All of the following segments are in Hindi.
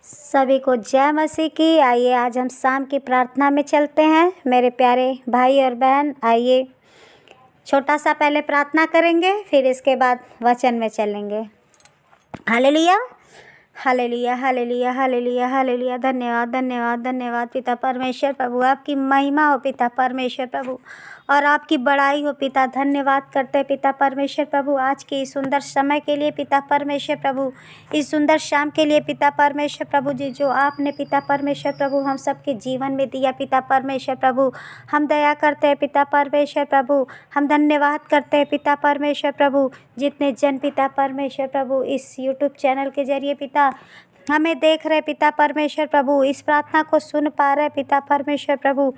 सभी को जय मसीह की। आइए आज हम शाम की प्रार्थना में चलते हैं। मेरे प्यारे भाई और बहन, आइए छोटा सा पहले प्रार्थना करेंगे, फिर इसके बाद वचन में चलेंगे। Hallelujah, hallelujah, hallelujah, hallelujah, hallelujah. धन्यवाद, धन्यवाद, धन्यवाद पिता परमेश्वर प्रभु। आपकी महिमा हो पिता परमेश्वर प्रभु, और आपकी बड़ाई हो पिता। धन्यवाद करते हैं पिता परमेश्वर प्रभु आज के इस सुंदर समय के लिए पिता परमेश्वर प्रभु, इस सुंदर शाम के लिए पिता परमेश्वर प्रभु जी, जो आपने पिता परमेश्वर प्रभु हम सबके जीवन में दिया पिता परमेश्वर प्रभु। हम दया करते हैं पिता परमेश्वर प्रभु, हम धन्यवाद करते हैं पिता परमेश्वर प्रभु। जितने जन पिता परमेश्वर प्रभु इस यूट्यूब चैनल के जरिए पिता हमें देख रहे पिता परमेश्वर प्रभु, इस प्रार्थना को सुन पा रहे पिता परमेश्वर प्रभु,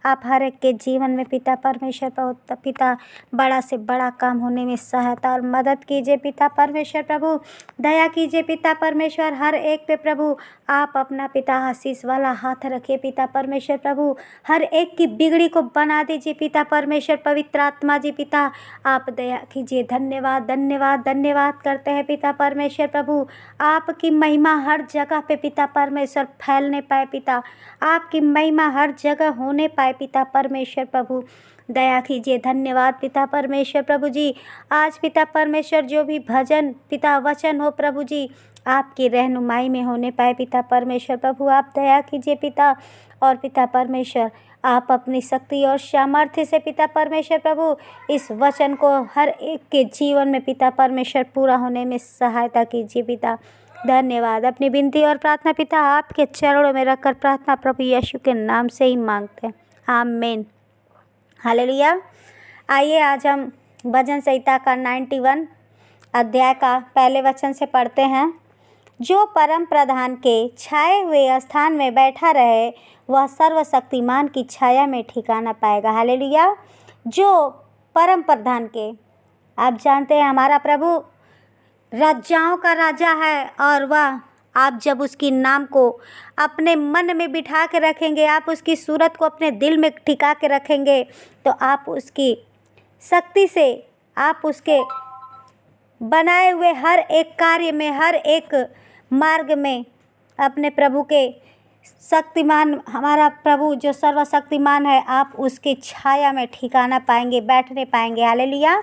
आप हर एक के जीवन में पिता परमेश्वर प्रभु पिता बड़ा से बड़ा काम होने में सहायता और मदद कीजिए पिता परमेश्वर प्रभु। दया कीजिए पिता परमेश्वर हर एक पे प्रभु। आप अपना पिता आशीष वाला हाथ रखिए पिता परमेश्वर प्रभु। हर एक की बिगड़ी को बना दीजिए पिता परमेश्वर। पवित्र आत्मा जी पिता आप दया कीजिए। धन्यवाद, धन्यवाद, धन्यवाद करते हैं पिता परमेश्वर प्रभु। आपकी महिमा हर जगह पे पिता परमेश्वर फैलने पाए पिता, आपकी महिमा हर जगह होने पाए पिता परमेश्वर प्रभु। दया कीजिए। धन्यवाद पिता परमेश्वर प्रभु जी। आज पिता परमेश्वर जो भी भजन पिता वचन हो प्रभु जी, आपकी रहनुमाई में होने पाए पिता परमेश्वर प्रभु। आप दया कीजिए पिता, और पिता परमेश्वर आप अपनी शक्ति और सामर्थ्य से पिता परमेश्वर प्रभु इस वचन को हर एक के जीवन में पिता परमेश्वर पूरा होने में सहायता कीजिए पिता। धन्यवाद। अपनी विनती और प्रार्थना पिता आपके चरणों में रखकर प्रार्थना प्रभु यीशु के नाम से ही मांगते हैं, आमीन। हालेलुया। आइए आज हम भजन संहिता का 91 अध्याय का पहले वचन से पढ़ते हैं। जो परम प्रधान के छाए हुए स्थान में बैठा रहे, वह सर्वशक्तिमान की छाया में ठिकाना पाएगा। हालेलुया। जो परम प्रधान के, आप जानते हैं हमारा प्रभु राजाओं का राजा है, और वह आप जब उसकी नाम को अपने मन में बिठा के रखेंगे, आप उसकी सूरत को अपने दिल में टिका के रखेंगे, तो आप उसकी शक्ति से, आप उसके बनाए हुए हर एक कार्य में, हर एक मार्ग में अपने प्रभु के शक्तिमान, हमारा प्रभु जो सर्वशक्तिमान है, आप उसकी छाया में ठिकाना पाएंगे, बैठने पाएंगे। हालेलुया।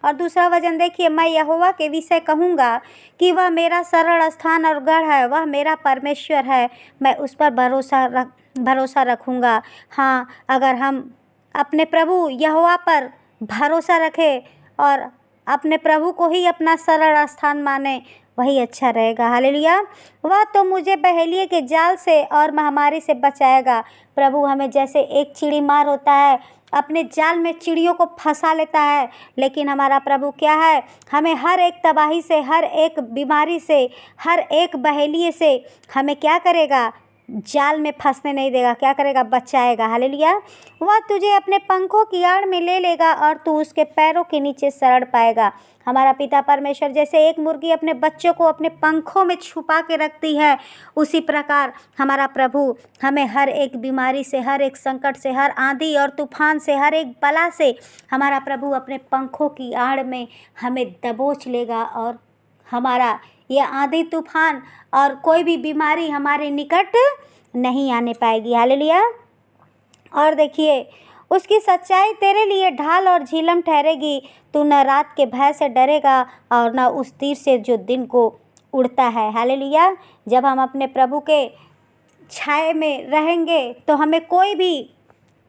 और दूसरा वचन देखिए, मैं यहोवा के विषय कहूँगा कि वह मेरा सरल स्थान और गढ़ है, वह मेरा परमेश्वर है, मैं उस पर भरोसा रखूँगा। हाँ, अगर हम अपने प्रभु यहोवा पर भरोसा रखें और अपने प्रभु को ही अपना सरल स्थान माने, वही अच्छा रहेगा। हालेलुया। वह तो मुझे बहेलिए के जाल से और महामारी से बचाएगा। प्रभु हमें जैसे एक चिड़ी मार होता है, अपने जाल में चिड़ियों को फंसा लेता है, लेकिन हमारा प्रभु क्या है, हमें हर एक तबाही से, हर एक बीमारी से, हर एक बहेलिए से हमें क्या करेगा, जाल में फंसने नहीं देगा। क्या करेगा, बचाएगा। हालेलुया। वह तुझे अपने पंखों की आड़ में ले लेगा और तू उसके पैरों के नीचे शरण पाएगा। हमारा पिता परमेश्वर जैसे एक मुर्गी अपने बच्चों को अपने पंखों में छुपा के रखती है, उसी प्रकार हमारा प्रभु हमें हर एक बीमारी से, हर एक संकट से, हर आंधी और तूफान से, हर एक बला से हमारा प्रभु अपने पंखों की आड़ में हमें दबोच लेगा, और हमारा यह आंधी तूफान और कोई भी बीमारी हमारे निकट नहीं आने पाएगी। हालेलुया। और देखिए, उसकी सच्चाई तेरे लिए ढाल और झिलम ठहरेगी। तू न रात के भय से डरेगा और न उस तीर से जो दिन को उड़ता है। हालेलुया। जब हम अपने प्रभु के छाए में रहेंगे तो हमें कोई भी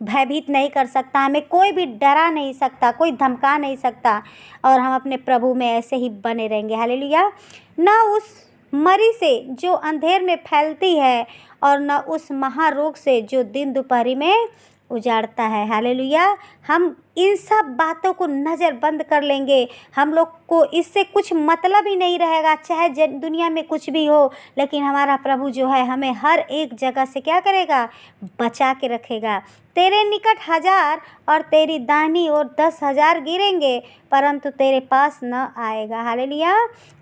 भयभीत नहीं कर सकता, हमें कोई भी डरा नहीं सकता, कोई धमका नहीं सकता, और हम अपने प्रभु में ऐसे ही बने रहेंगे। हालेलुया। न उस मरी से जो अंधेर में फैलती है, और न उस महारोग से जो दिन दोपहरी में उजाड़ता है। हालेलुया। हम इन सब बातों को नज़रबंद कर लेंगे। हम लोग को इससे कुछ मतलब ही नहीं रहेगा, चाहे दुनिया में कुछ भी हो, लेकिन हमारा प्रभु जो है हमें हर एक जगह से क्या करेगा, बचा के रखेगा। तेरे निकट 1000 और तेरी दाहिनी ओर 10,000 गिरेंगे, परंतु तेरे पास न आएगा। हालेलुया।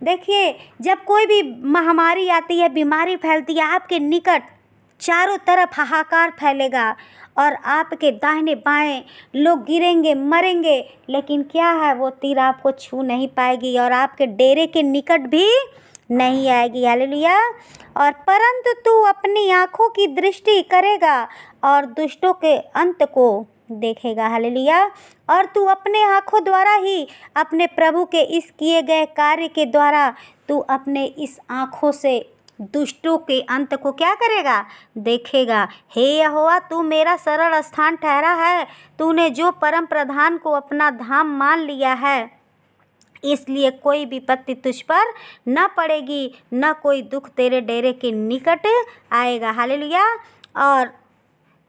देखिए, जब कोई भी महामारी आती है, बीमारी फैलती है, आपके निकट चारों तरफ हाहाकार फैलेगा, और आपके दाहिने बाएं लोग गिरेंगे, मरेंगे, लेकिन क्या है, वो तीर आपको छू नहीं पाएगी और आपके डेरे के निकट भी नहीं आएगी। हालेलुया। और परंतु तू अपनी आँखों की दृष्टि करेगा और दुष्टों के अंत को देखेगा। हालेलुया। और तू अपने आँखों द्वारा ही अपने प्रभु के इस किए गए कार्य के द्वारा तू अपने इस आँखों से दुष्टों के अंत को क्या करेगा? देखेगा। हे यहोवा, तू मेरा सरल स्थान ठहरा है। तूने जो परम प्रधान को अपना धाम मान लिया है, इसलिए कोई विपत्ति तुझ पर न पड़ेगी, न कोई दुख तेरे डेरे के निकट आएगा। हालेलुया। और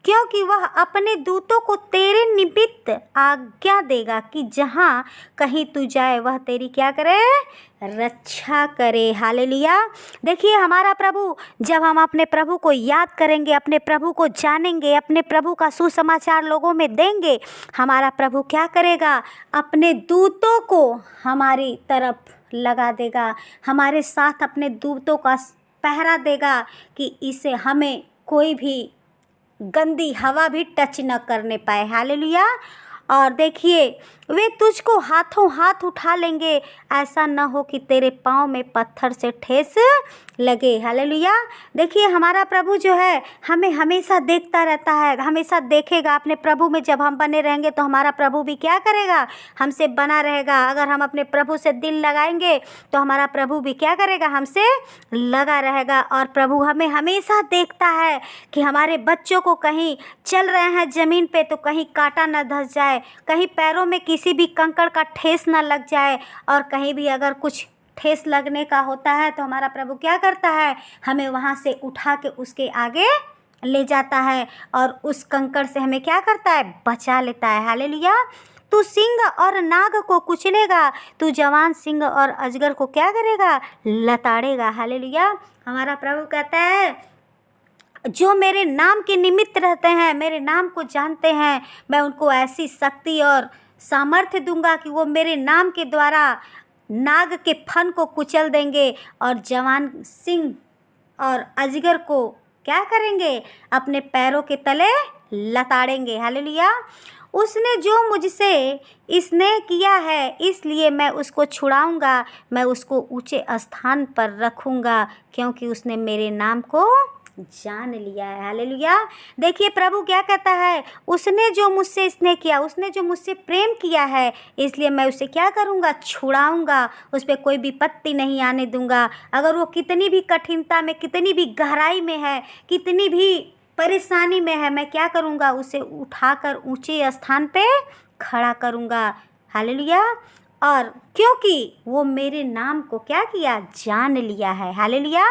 क्योंकि वह अपने दूतों को तेरे निमित्त आज्ञा देगा कि जहाँ कहीं तू जाए वह तेरी क्या करे? रक्षा करे। हालेलुया। देखिए, हमारा प्रभु, जब हम अपने प्रभु को याद करेंगे, अपने प्रभु को जानेंगे, अपने प्रभु का सुसमाचार लोगों में देंगे, हमारा प्रभु क्या करेगा? अपने दूतों को हमारी तरफ लगा देगा, हमारे साथ अपने दूतों का पहरा देगा कि इसे हमें कोई भी गंदी हवा भी टच न करने पाए। हालेलुया। और देखिए, वे तुझको हाथों हाथ उठा लेंगे, ऐसा न हो कि तेरे पाँव में पत्थर से ठेस लगे। हालेलुया। देखिए, हमारा प्रभु जो है हमें हमेशा देखता रहता है, हमेशा देखेगा। अपने प्रभु में जब हम बने रहेंगे तो हमारा प्रभु भी क्या करेगा? हमसे बना रहेगा। अगर हम अपने प्रभु से दिल लगाएंगे तो हमारा प्रभु भी क्या करेगा? हमसे लगा रहेगा। और प्रभु हमें हमेशा देखता है कि हमारे बच्चों को कहीं चल रहे हैं ज़मीन पे तो कहीं कांटा न धंस जाए, कहीं पैरों में किसी भी कंकड़ का ठेस न लग जाए, और कहीं भी अगर कुछ ठेस लगने का होता है तो हमारा प्रभु क्या करता है? हमें वहाँ से उठा के उसके आगे ले जाता है और उस कंकड़ से हमें क्या करता है? बचा लेता है। हालेलुया। तू सिंह और नाग को कुचलेगा, तू जवान सिंह और अजगर को क्या करेगा? लताड़ेगा। हालेलुया। हमारा प्रभु कहता है, जो मेरे नाम के निमित्त रहते हैं, मेरे नाम को जानते हैं, मैं उनको ऐसी शक्ति और सामर्थ्य दूंगा कि वो मेरे नाम के द्वारा नाग के फन को कुचल देंगे और जवान सिंह और अजगर को क्या करेंगे? अपने पैरों के तले लताड़ेंगे। हालेलुया। उसने जो मुझसे स्नेह किया है, इसलिए मैं उसको छुड़ाऊंगा, मैं उसको ऊंचे स्थान पर रखूंगा, क्योंकि उसने मेरे नाम को जान लिया है। हालेलुया। देखिए, प्रभु क्या कहता है? उसने जो मुझसे स्नेह किया, उसने जो मुझसे प्रेम किया है, इसलिए मैं उसे क्या करूँगा? छुड़ाऊँगा, उस पर कोई विपत्ति नहीं आने दूँगा। अगर वो कितनी भी कठिनता में, कितनी भी गहराई में है, कितनी भी परेशानी में है, मैं क्या करूँगा? उसे उठाकर ऊंचे स्थान पे खड़ा करूँगा। हालेलुया। और क्योंकि वो मेरे नाम को क्या किया? जान लिया है। हालेलुया।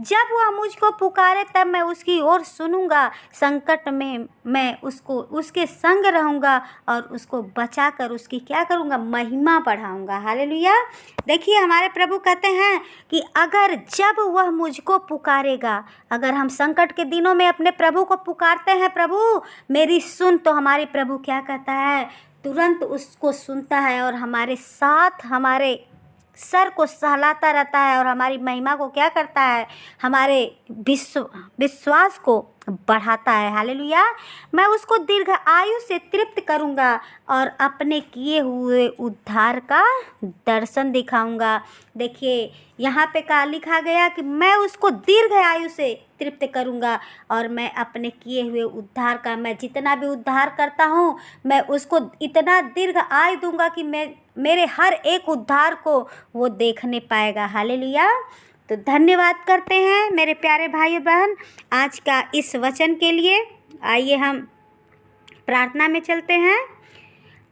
जब वह मुझको पुकारे तब मैं उसकी ओर सुनूंगा, संकट में मैं उसको उसके संग रहूंगा और उसको बचाकर उसकी क्या करूंगा? महिमा बढ़ाऊंगा। हालेलुया। देखिए, हमारे प्रभु कहते हैं कि अगर जब वह मुझको पुकारेगा, अगर हम संकट के दिनों में अपने प्रभु को पुकारते हैं, प्रभु मेरी सुन, तो हमारे प्रभु क्या कहता है? तुरंत उसको सुनता है और हमारे साथ हमारे सर को सहलाता रहता है और हमारी महिमा को क्या करता है? हमारे विश्वास को बढ़ाता है। हालेलुया। मैं उसको दीर्घ आयु से तृप्त करूंगा और अपने किए हुए उद्धार का दर्शन दिखाऊंगा। देखिए, यहाँ पे क्या लिखा गया कि मैं उसको दीर्घ आयु से तृप्त करूंगा और मैं अपने किए हुए उद्धार का, मैं जितना भी उद्धार करता हूँ, मैं उसको इतना दीर्घ आयु दूंगा कि मैं मेरे हर एक उद्धार को वो देखने पाएगा। हालेलुया। तो धन्यवाद करते हैं मेरे प्यारे भाई बहन आज का इस वचन के लिए। आइए हम प्रार्थना में चलते हैं।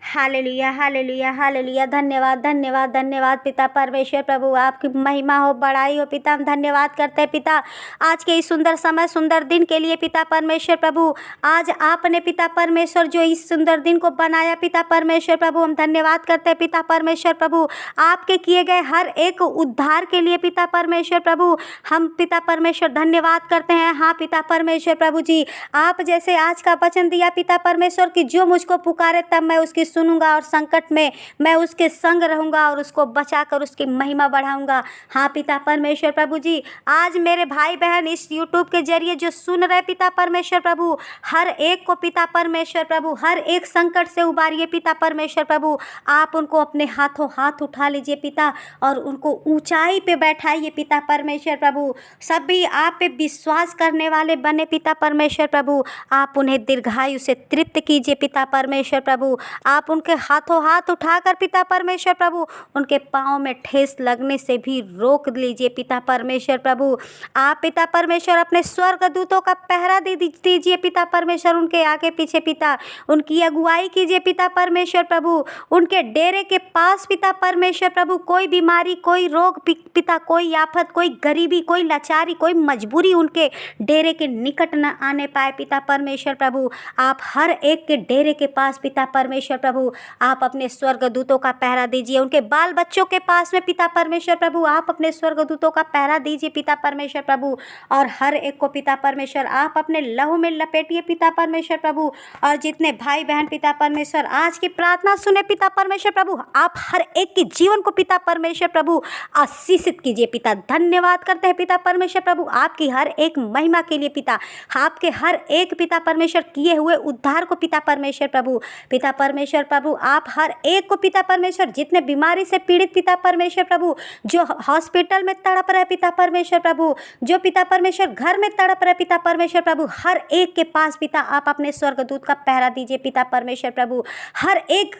Hallelujah, hallelujah, hallelujah. धन्यवाद, धन्यवाद, धन्यवाद पिता परमेश्वर प्रभु, आपकी महिमा हो, बड़ाई हो पिता। हम धन्यवाद करते हैं पिता आज के इस सुंदर समय, सुंदर दिन के लिए पिता परमेश्वर प्रभु। आज आपने पिता परमेश्वर जो इस सुंदर दिन को बनाया पिता परमेश्वर प्रभु, हम धन्यवाद करते हैं पिता परमेश्वर प्रभु आपके किए गए हर एक उद्धार के लिए पिता परमेश्वर प्रभु। हम पिता परमेश्वर धन्यवाद करते हैं। हाँ पिता परमेश्वर प्रभु जी, आप जैसे आज का वचन दिया पिता परमेश्वर कि जो मुझको पुकारे तब मैं उसकी सुनूंगा और संकट में मैं उसके संग रहूंगा और उसको बचाकर उसकी महिमा बढ़ाऊंगा। हाँ पिता परमेश्वर प्रभु जी, आज मेरे भाई बहन इस यूट्यूब के जरिए जो सुन रहे पिता परमेश्वर प्रभु, हर एक को पिता परमेश्वर प्रभु हर एक संकट से उबारिए पिता परमेश्वर प्रभु। आप उनको अपने हाथों हाथ उठा लीजिए पिता और उनको ऊंचाई पे बैठाइए पिता परमेश्वर प्रभु। सभी आप पे विश्वास करने वाले बने पिता परमेश्वर प्रभु। आप उन्हें दीर्घायु से तृप्त कीजिए पिता परमेश्वर प्रभु। आप उनके हाथों हाथ उठाकर पिता परमेश्वर प्रभु उनके पाँव में ठेस लगने से भी रोक लीजिए पिता परमेश्वर प्रभु। आप पिता परमेश्वर अपने स्वर्गदूतों का पहरा दीजिए पिता परमेश्वर उनके आगे पीछे पिता। उनकी अगुवाई कीजिए पिता परमेश्वर प्रभु। उनके डेरे के पास पिता परमेश्वर प्रभु कोई बीमारी, कोई रोग पिता, कोई आफत, कोई गरीबी, कोई लाचारी, कोई मजबूरी उनके डेरे के निकट न आने पाए पिता परमेश्वर प्रभु। आप हर एक के डेरे के पास पिता परमेश्वर प्रभु आप अपने स्वर्गदूतों का पहरा दीजिए। उनके बाल बच्चों के पास में पिता परमेश्वर प्रभु आप अपने स्वर्गदूतों का पहरा दीजिए पिता परमेश्वर प्रभु। और हर एक को पिता परमेश्वर आप अपने लहू में लपेटिए पिता परमेश्वर प्रभु। और जितने भाई बहन पिता परमेश्वर आज की प्रार्थना सुने पिता परमेश्वर प्रभु, आप हर एक के जीवन को पिता परमेश्वर प्रभु आशीषित कीजिए पिता। धन्यवाद करते हैं पिता परमेश्वर प्रभु आपकी हर एक महिमा के लिए पिता। आपके हर एक पिता परमेश्वर किए हुए उद्धार को पिता परमेश्वर प्रभु। पिता परमेश्वर प्रभु आप हर एक को पिता परमेश्वर जितने बीमारी से पीड़ित पिता परमेश्वर प्रभु, जो हॉस्पिटल में तड़प रहे पिता परमेश्वर प्रभु, जो पिता परमेश्वर घर में तड़प रहे पिता परमेश्वर प्रभु, हर एक के पास पिता आप अपने स्वर्गदूत का पहरा दीजिए पिता परमेश्वर प्रभु। हर एक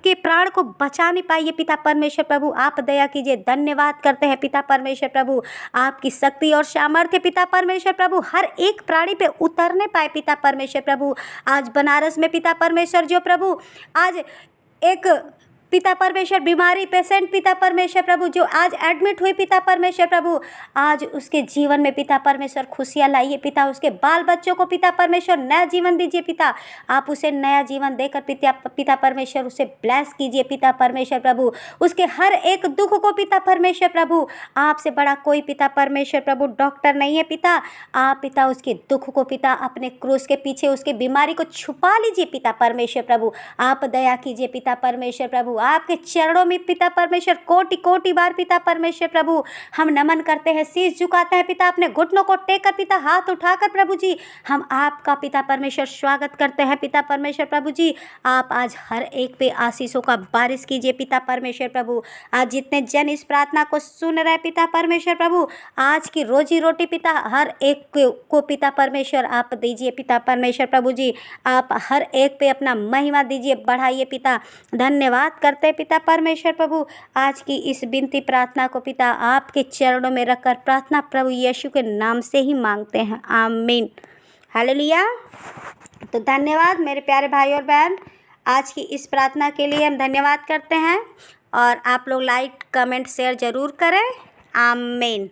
के प्राण को बचा नहीं पाइए पिता परमेश्वर प्रभु आप दया कीजिए। धन्यवाद करते हैं पिता परमेश्वर प्रभु आपकी शक्ति और सामर्थ्य पिता परमेश्वर प्रभु हर एक प्राणी पे उतरने पाए पिता परमेश्वर प्रभु। आज बनारस में पिता परमेश्वर जो प्रभु आज एक पिता परमेश्वर बीमारी पेशेंट पिता परमेश्वर प्रभु जो आज एडमिट हुई पिता परमेश्वर प्रभु, आज उसके जीवन में पिता परमेश्वर खुशियाँ लाइए पिता। उसके बाल बच्चों को पिता परमेश्वर नया जीवन दीजिए पिता। आप उसे नया जीवन देकर पिता परमेश्वर उसे ब्लेस कीजिए पिता परमेश्वर प्रभु। उसके हर एक दुख को पिता परमेश्वर प्रभु आपसे बड़ा कोई पिता परमेश्वर प्रभु डॉक्टर नहीं है पिता। आप पिता उसके दुख को पिता अपने क्रूस के पीछे उसके बीमारी को छुपा लीजिए पिता परमेश्वर प्रभु। आप दया कीजिए पिता परमेश्वर प्रभु। आपके चरणों में पिता परमेश्वर कोटि कोटि बार पिता परमेश्वर प्रभु हम नमन करते हैं, शीश झुकाते हैं पिता, अपने घुटनों को टेक कर पिता हाथ उठाकर प्रभु जी हम आपका पिता परमेश्वर स्वागत करते हैं पिता परमेश्वर प्रभु जी। आप आज हर एक पे आशीषों का बारिश कीजिए पिता परमेश्वर प्रभु। आज जितने जन इस प्रार्थना को सुन रहे पिता परमेश्वर प्रभु आज की रोजी रोटी पिता हर एक को पिता परमेश्वर आप दीजिए पिता परमेश्वर प्रभु जी। आप हर एक पे अपना महिमा दीजिए, बढ़ाइए पिता। धन्यवाद करते हैं पिता परमेश्वर प्रभु आज की इस विनती प्रार्थना को पिता आपके चरणों में रखकर प्रार्थना प्रभु यीशु के नाम से ही मांगते हैं, आमीन, हालेलुया। तो धन्यवाद मेरे प्यारे भाई और बहन, आज की इस प्रार्थना के लिए हम धन्यवाद करते हैं और आप लोग लाइक कमेंट शेयर ज़रूर करें, आमीन।